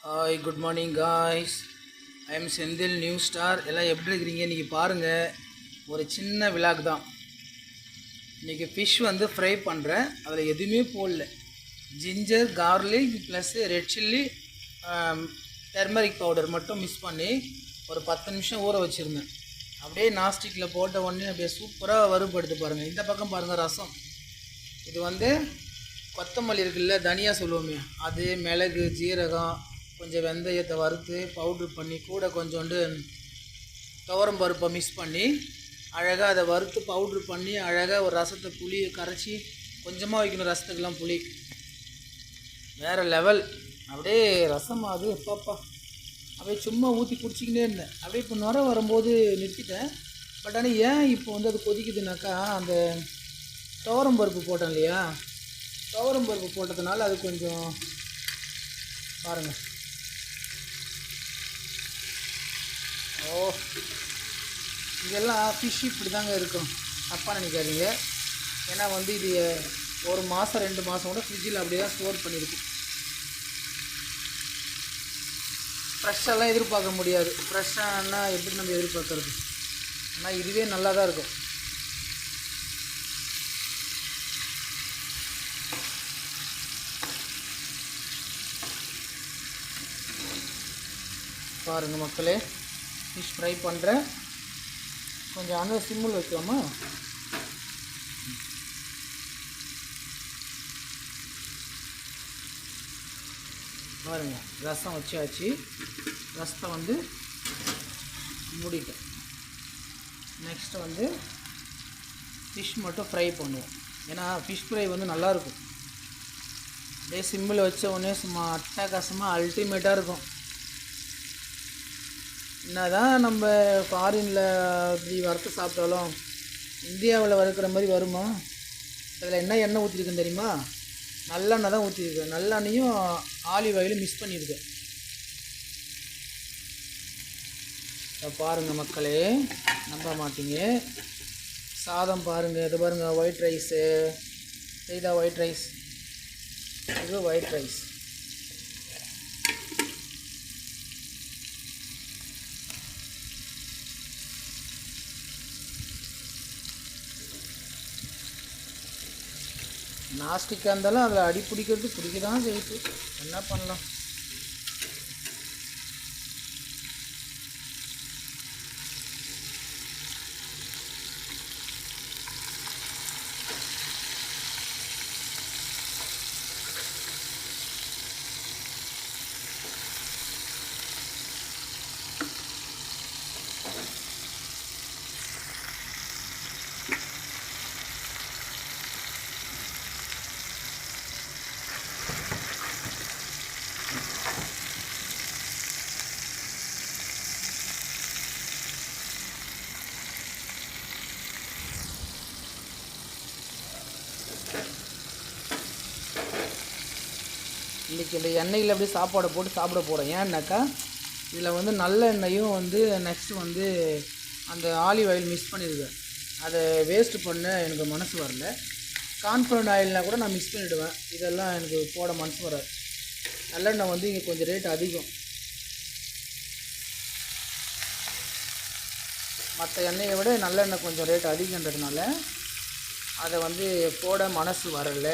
Hi good morning guys. I am Senthil new star. எல்லாம் எப்படி இருக்கிறீங்க? இன்றைக்கி பாருங்கள், ஒரு சின்ன விளாக் தான். இன்றைக்கி ஃபிஷ் வந்து ஃப்ரை பண்ணுறேன். அதில் எதுவுமே போடல. Ginger, garlic plus red chilli, turmeric powder மட்டும் மிக்ஸ் பண்ணி ஒரு 10 நிமிஷம் ஊற வச்சுருந்தேன். அப்படியே நாஸ்டிக்கில் போட்ட உடனே அப்படியே சூப்பராக வறுபடுத்து பாருங்கள். இந்த பக்கம் பாருங்கள், ரசம். இது வந்து கொத்தமல்லி இருக்குல்ல, தனியா சொல்லுவோமே, அது மிளகு, ஜீரகம், கொஞ்சம் வெந்தயத்தை வறுத்து பவுட்ரு பண்ணி கூட கொஞ்சோண்டு துவரம் பருப்பை மிக்ஸ் பண்ணி அழகாக அதை வறுத்து பவுட்ரு பண்ணி அழகாக ஒரு ரசத்தை புளியை கரைச்சி கொஞ்சமாக வைக்கணும். ரசத்துக்கெல்லாம் புளி வேறு லெவல். அப்படியே ரசம் அது பாப்பா அப்படியே சும்மா ஊற்றி குடிச்சிக்கிட்டே இருந்தேன். அப்படியே இப்போ நுர வரும்போது நிறுத்திட்டேன். பட் ஆனால் ஏன் இப்போ வந்து அது கொதிக்குதுனாக்கா, அந்த துவரம் பருப்பு போட்டேன் இல்லையா, துவரம் பருப்பு போட்டதுனால அது கொஞ்சம் பாருங்கள். ஓ, இதெல்லாம் ஃபிஷ் இப்படி தாங்க இருக்கும், தப்பாக நினைக்காதீங்க. ஏன்னா வந்து இது 1 மாதம் 2 மாதம் கூட ஃப்ரிட்ஜில் அப்படியே தான் ஸ்டோர் பண்ணியிருக்கு. ஃப்ரெஷ்ஷெல்லாம் எதிர்பார்க்க முடியாது. ஃப்ரெஷ்ஷானா எப்படி நம்ம எதிர்பார்க்கறது? ஆனால் இதுவே நல்லா தான் இருக்கும். பாருங்கள் மக்களே, ஃபிஷ் ஃப்ரை பண்ணுறேன். கொஞ்சம் அந்த சிம்மில் வைக்கலாமா? பாருங்கள், ரசம் வச்சாச்சு. ரசத்தை வந்து மூடிட்டேன். நெக்ஸ்ட்டு வந்து ஃபிஷ் மட்டும் ஃப்ரை பண்ணுவோம். ஏன்னா ஃபிஷ் ஃப்ரை வந்து நல்லாயிருக்கும். அப்படியே சிம்மில் வச்ச உடனே சும்மா அட்டகாசமாக அல்டிமேட்டாக இருக்கும். என்ன தான் நம்ம ஃபாரினில் இப்படி வறுத்து சாப்பிட்டாலும் இந்தியாவில் வறுக்கிற மாதிரி வருமா? அதில் என்ன எண்ணெய் ஊற்றிருக்கேன் தெரியுமா? நல்லெண்ணெய் தான் ஊற்றிருக்கேன். நல்லெண்ணையும் ஆலிவ் ஆயிலும் மிக்ஸ் பண்ணியிருக்கேன். பாருங்கள் மக்களே, நம்ப மாட்டீங்க. சாதம் பாருங்கள், இது பாருங்கள், ஒயிட் ரைஸு. இதுதான் ஒயிட் ரைஸ், இது ஒயிட் ரைஸ். நாஸ்டிக்காக இருந்தாலும் அதில் அடி பிடிக்கிறது பிடிக்க தான் செய்யுது. என்ன பண்ணலாம்? இன்றைக்கி இந்த எண்ணெயில் அப்படியே சாப்பாடை போட்டு சாப்பிட போகிறேன். ஏன்னாக்கா இதில் வந்து நல்ல எண்ணெயும் வந்து நெக்ஸ்ட்டு வந்து அந்த ஆலிவ் ஆயில் மிக்ஸ் பண்ணியிருக்கேன். அதை வேஸ்ட்டு பண்ண எனக்கு மனசு வரல. கான்ஃப்ளவர் ஆயில்னால் கூட நான் மிக்ஸ் பண்ணிவிடுவேன். இதெல்லாம் எனக்கு போட மனசு வராது. நல்லெண்ணெய் வந்து இங்கே கொஞ்சம் ரேட் அதிகம். மற்ற எண்ணெயை விட நல்லெண்ணெய் கொஞ்சம் ரேட் அதிகன்றதுனால அதை வந்து போட மனசு வரல.